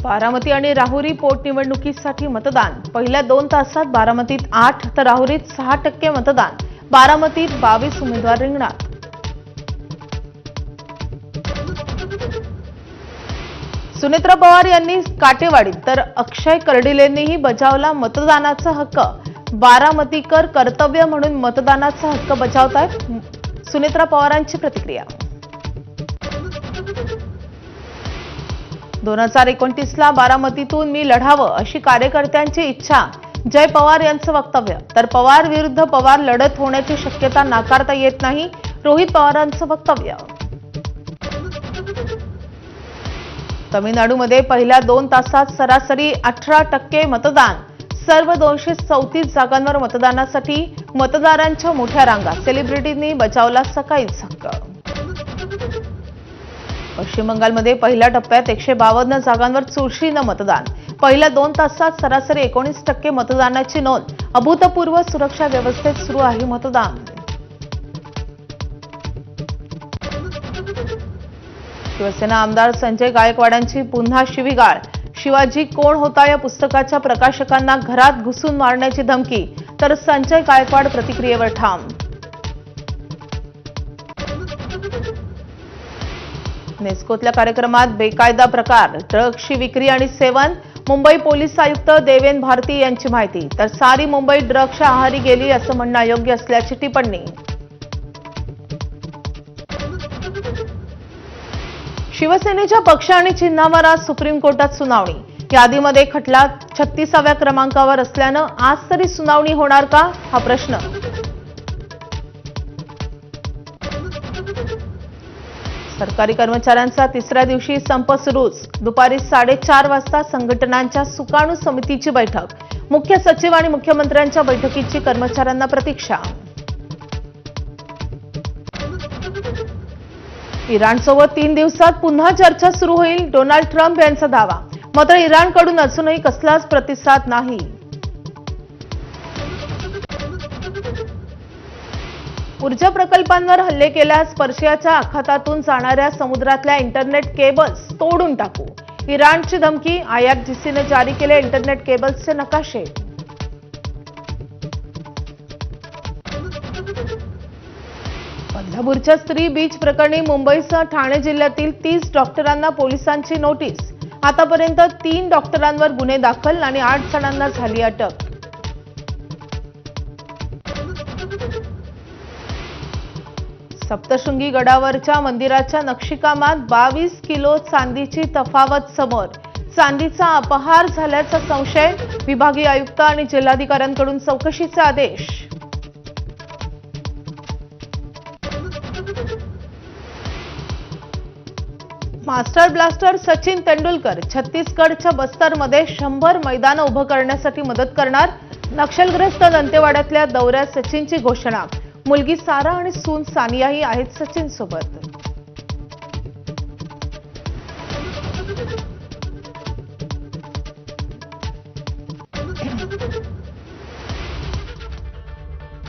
बारामती आणि राहुरी पोटनिवडणुकीसाठी मतदान पहिल्या 2 तासात बारामतीत 8 तर राहुरीत 6% मतदान। बारामतीत 22 उमेदवार रिंगणात। सुनेत्रा पवार यांनी काटेवाडीत तर अक्षय कर्डिलेंनीही बजावला मतदानाचा हक्क। बारामतीकर कर्तव्य म्हणून मतदानाचा हक्क बजावतायत। सुनेत्रा पवारांची प्रतिक्रिया। 2029ला बारामतीतून मी लढावं अशी कार्यकर्त्यांची इच्छा। जय पवार यांचं वक्तव्य। तर पवार विरुद्ध पवार लढत होण्याची शक्यता नाकारता येत नाही, रोहित पवारांचं वक्तव्य। तामिळनाडूमध्ये पहिल्या 2 तासात सरासरी 18% मतदान। सर्व 234 जागांवर मतदानासाठी मतदारांच्या मोठ्या रांगा। सेलिब्रिटींनी बजावला सकाळीच हक्क। पश्चिम बंगालमध्ये पहिल्या टप्प्यात 152 जागांवर चुरशीनं मतदान। पहिल्या 2 तासात सरासरी 19% मतदानाची नोंद। अभूतपूर्व सुरक्षा व्यवस्थेत सुरू आहे मतदान। शिवसेना आमदार संजय गायकवाडांची पुन्हा शिवीगाळ। शिवाजी कोण होता या पुस्तकाच्या प्रकाशकांना घरात घुसून मारण्याची धमकी। तर संजय गायकवाड प्रतिक्रियेवर ठाम। नेस्कोतल्या कार्यक्रमात बेकायदा प्रकार, ड्रग्सची विक्री आणि सेवन। मुंबई पोलीस आयुक्त देवेन भारती यांची माहिती। तर सारी मुंबई ड्रग्सच्या आहारी गेली असं म्हणणं अयोग्य असल्याची टिप्पणी। शिवसेनेच्या पक्ष आणि चिन्हावर आज सुप्रीम कोर्टात सुनावणी। यादीमध्ये खटला 36व्या क्रमांकावर असल्यानं आज तरी सुनावणी होणार का हा प्रश्न। सरकारी कर्मचाऱ्यांचा तिसऱ्या दिवशी संप सुरूच। दुपारी 4:30 वाजता संघटनांच्या सुकाणू समितीची बैठक। मुख्य सचिव आणि मुख्यमंत्र्यांच्या बैठकीची कर्मचाऱ्यांना प्रतीक्षा। इराणसोबत 3 दिवसात पुन्हा चर्चा सुरू होईल, डोनाल्ड ट्रम्प यांचा दावा। मात्र इराणकडून अजूनही कसलाच प्रतिसाद नाही। ऊर्जा प्रकल्पांवर हल्ले केल्यास पर्शियाच्या आखातातून जाणाऱ्या समुद्रातल्या इंटरनेट केबल्स तोडून टाकू। इराणची धमकी। IRGCने जारी केले इंटरनेट केबल्सचे नकाशे। बदलापूरच्या स्त्री बीच प्रकरणी मुंबईसह ठाणे जिल्ह्यातील 30 डॉक्टरांना पोलिसांची नोटीस। आतापर्यंत 3 डॉक्टरांवर गुन्हे दाखल आणि 8 जणांना झाली अटक। सप्तशृंगी गडावरच्या मंदिराच्या नक्षीकामात 22 किलो चांदीची तफावत समोर। चांदीचा अपहार झाल्याचा संशय। विभागीय आयुक्त आणि जिल्हाधिकाऱ्यांकडून चौकशीचे आदेश। मास्टर ब्लास्टर सचिन तेंडुलकर छत्तीसगडच्या बस्तरमध्ये 100 मैदानं उभं करण्यासाठी मदत करणार। नक्षलग्रस्त दंतेवाड्यातल्या दौऱ्यात सचिनची घोषणा। मुलगी सारा आणि सून सानियाही आहेत सचिन सोबत।